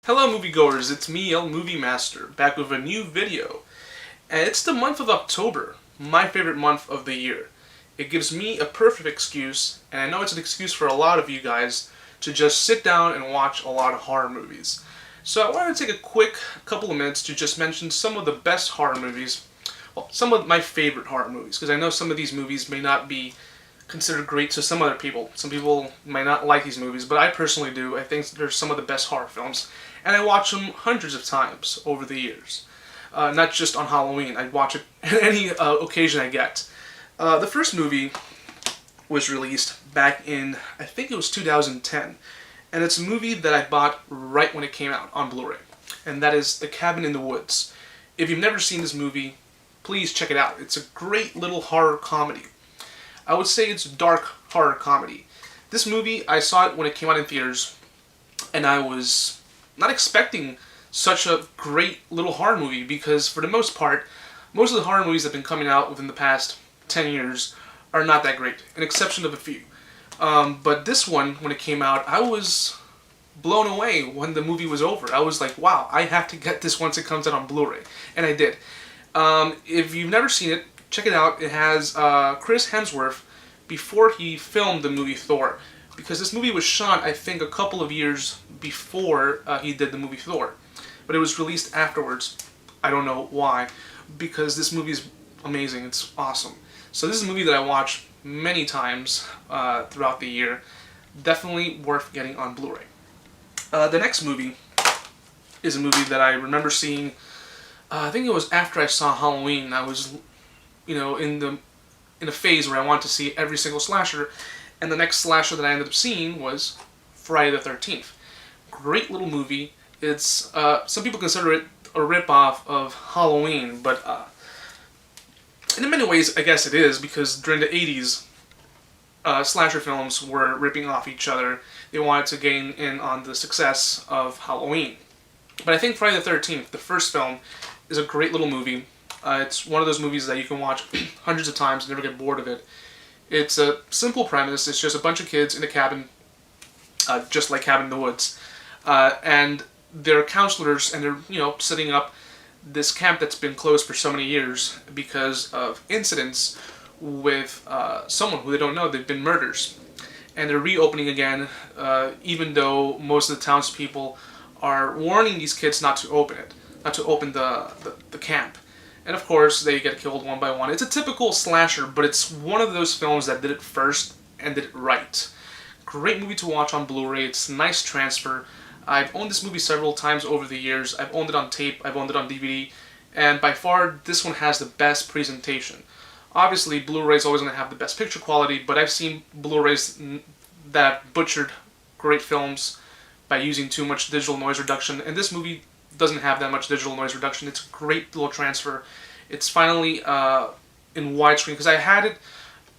Hello moviegoers, it's me, El Movie Master, back with a new video. And it's the month of October, my favorite month of the year. It gives me a perfect excuse, and I know it's an excuse for a lot of you guys, to just sit down and watch a lot of horror movies. So I wanted to take a quick couple of minutes to just mention some of the best horror movies, well, some of my favorite horror movies, because I know some of these movies may not be considered great to some other people. Some people might not like these movies, but I personally do. I think they're some of the best horror films, and I watch them hundreds of times over the years. Not just on Halloween. I watch it at any occasion I get. The first movie was released back in, I think it was 2010, and it's a movie that I bought right when it came out on Blu-ray, and that is The Cabin in the Woods. If you've never seen this movie, please check it out. It's a great little horror comedy. I would say it's dark horror comedy. This movie, I saw it when it came out in theaters, and I was not expecting such a great little horror movie because, for the most part, most of the horror movies that have been coming out within the past 10 years are not that great, an exception of a few. But this one, when it came out, I was blown away when the movie was over. I was like, wow, I have to get this once it comes out on Blu-ray. And I did. If you've never seen it, check it out. It has Chris Hemsworth before he filmed the movie Thor. Because this movie was shot, I think, a couple of years before he did the movie Thor. But it was released afterwards. I don't know why. Because this movie is amazing. It's awesome. So this is a movie that I watch many times throughout the year. Definitely worth getting on Blu-ray. The next movie is a movie that I remember seeing, I think it was after I saw Halloween. I was, in a phase where I wanted to see every single slasher, and the next slasher that I ended up seeing was Friday the 13th. Great little movie. It's some people consider it a rip-off of Halloween, but in many ways I guess it is, because during the 80s slasher films were ripping off each other. They wanted to gain in on the success of Halloween. But I think Friday the 13th, the first film, is a great little movie. It's one of those movies that you can watch hundreds of times and never get bored of it. It's a simple premise. It's just a bunch of kids in a cabin, just like Cabin in the Woods. And they're counselors, and they're, setting up this camp that's been closed for so many years because of incidents with someone who they don't know. They've been murders. And they're reopening again, even though most of the townspeople are warning these kids not to open it, not to open the camp. And of course, they get killed one by one. It's a typical slasher, but it's one of those films that did it first and did it right. Great movie to watch on Blu-ray. It's a nice transfer. I've owned this movie several times over the years. I've owned it on tape, I've owned it on DVD, and by far, this one has the best presentation. Obviously, Blu-ray is always going to have the best picture quality, but I've seen Blu-rays that butchered great films by using too much digital noise reduction, and this movie doesn't have that much digital noise reduction. It's a great little transfer. It's finally in widescreen, because I had it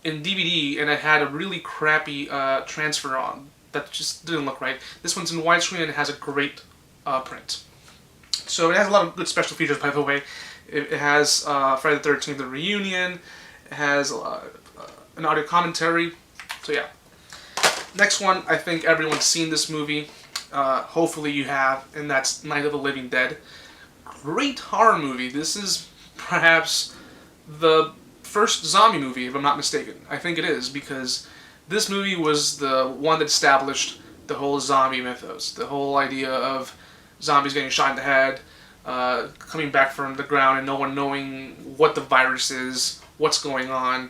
in DVD and I had a really crappy transfer on that just didn't look right. This one's in widescreen and it has a great print. So it has a lot of good special features, by the way. It has Friday the 13th, the reunion. It has an audio commentary. So yeah. Next one, I think everyone's seen this movie. Hopefully you have, and that's Night of the Living Dead. Great horror movie. This is perhaps the first zombie movie, if I'm not mistaken. I think it is, because this movie was the one that established the whole zombie mythos. The whole idea of zombies getting shot in the head, coming back from the ground and no one knowing what the virus is, what's going on.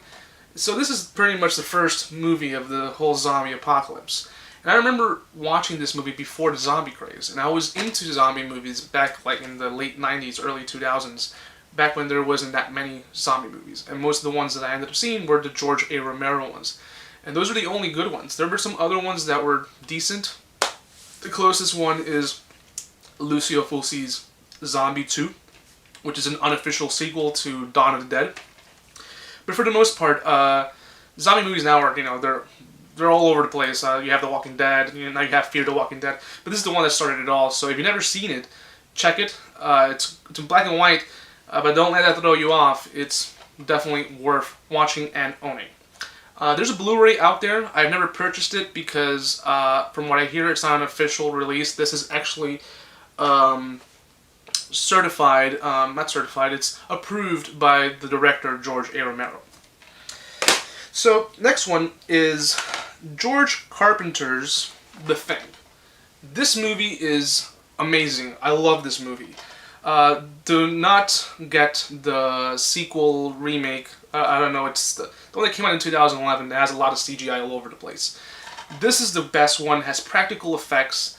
So this is pretty much the first movie of the whole zombie apocalypse. And I remember watching this movie before the zombie craze, and I was into zombie movies back like in the late 90s, early 2000s, back when there wasn't that many zombie movies. And most of the ones that I ended up seeing were the George A. Romero ones. And those were the only good ones. There were some other ones that were decent. The closest one is Lucio Fulci's Zombie 2, which is an unofficial sequel to Dawn of the Dead. But for the most part, zombie movies now are, they're all over the place. You have The Walking Dead, now you have Fear the Walking Dead. But this is the one that started it all, so if you've never seen it, check it. It's in black and white, but don't let that throw you off. It's definitely worth watching and owning. There's a Blu-ray out there. I've never purchased it because, from what I hear, it's not an official release. This is actually certified, not certified, it's approved by the director George A. Romero. So, next one is George Carpenter's The Thing. This movie is amazing. I love this movie. Do not get the sequel remake. I don't know, it's the one that came out in 2011 that has a lot of CGI all over the place. This is the best one, has practical effects.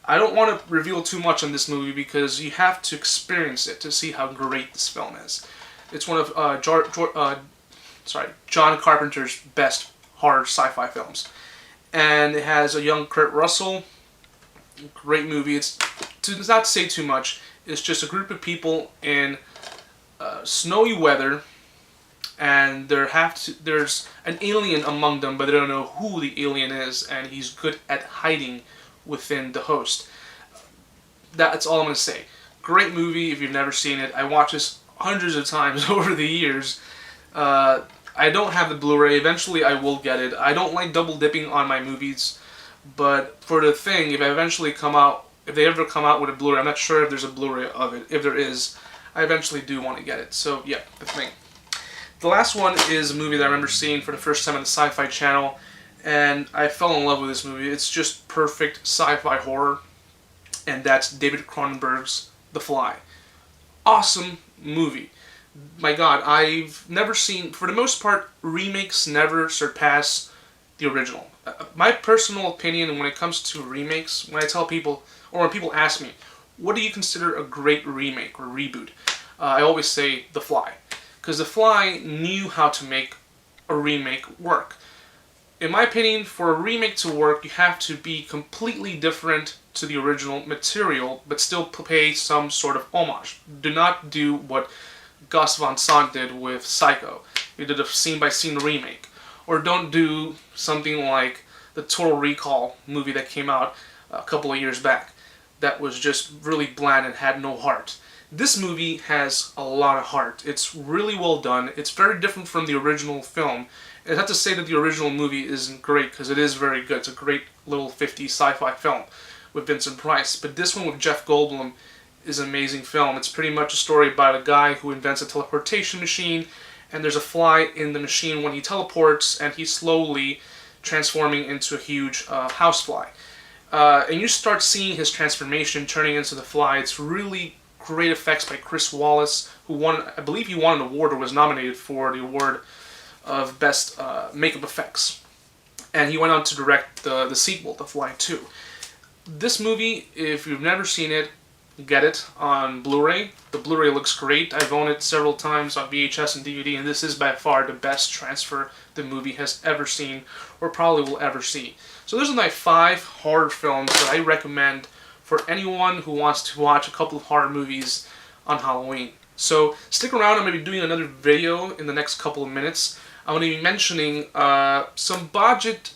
I don't want to reveal too much on this movie because you have to experience it to see how great this film is. It's one of John Carpenter's best horror sci-fi films. And it has a young Kurt Russell. Great movie. It's not to say too much. It's just a group of people in snowy weather, and there's an alien among them, but they don't know who the alien is, and he's good at hiding within the host. That's all I'm going to say. Great movie if you've never seen it. I watched this hundreds of times over the years. I don't have the Blu-ray. Eventually I will get it. I don't like double dipping on my movies, but for The Thing, if they ever come out with a Blu-ray, I'm not sure if there's a Blu-ray of it. If there is, I eventually do want to get it. So yeah, The Thing. The last one is a movie that I remember seeing for the first time on the Sci-Fi Channel, and I fell in love with this movie. It's just perfect sci-fi horror, and that's David Cronenberg's The Fly. Awesome movie. My God, I've never seen, for the most part, remakes never surpass the original. My personal opinion when it comes to remakes, when I tell people, or when people ask me, what do you consider a great remake or reboot? I always say The Fly. Because The Fly knew how to make a remake work. In my opinion, for a remake to work, you have to be completely different to the original material, but still pay some sort of homage. Do not do what Gus Van Sant did with Psycho. He did a scene-by-scene remake. Or don't do something like the Total Recall movie that came out a couple of years back. That was just really bland and had no heart. This movie has a lot of heart. It's really well done. It's very different from the original film. And I have to say that the original movie isn't great, because it is very good. It's a great little 50s sci-fi film with Vincent Price. But this one with Jeff Goldblum is an amazing film. It's pretty much a story about a guy who invents a teleportation machine, and there's a fly in the machine when he teleports, and he's slowly transforming into a huge housefly. And you start seeing his transformation turning into the fly. It's really great effects by Chris Wallace, who won, I believe he won an award or was nominated for the award of Best Makeup Effects. And he went on to direct the sequel, The Fly 2. This movie, if you've never seen it, get it on Blu-ray. The Blu-ray looks great. I've owned it several times on VHS and DVD, and this is by far the best transfer the movie has ever seen, or probably will ever see. So those are my 5 horror films that I recommend for anyone who wants to watch a couple of horror movies on Halloween. So stick around, I'm going to be doing another video in the next couple of minutes. I'm going to be mentioning some budget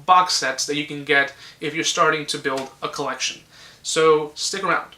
box sets that you can get if you're starting to build a collection. So stick around.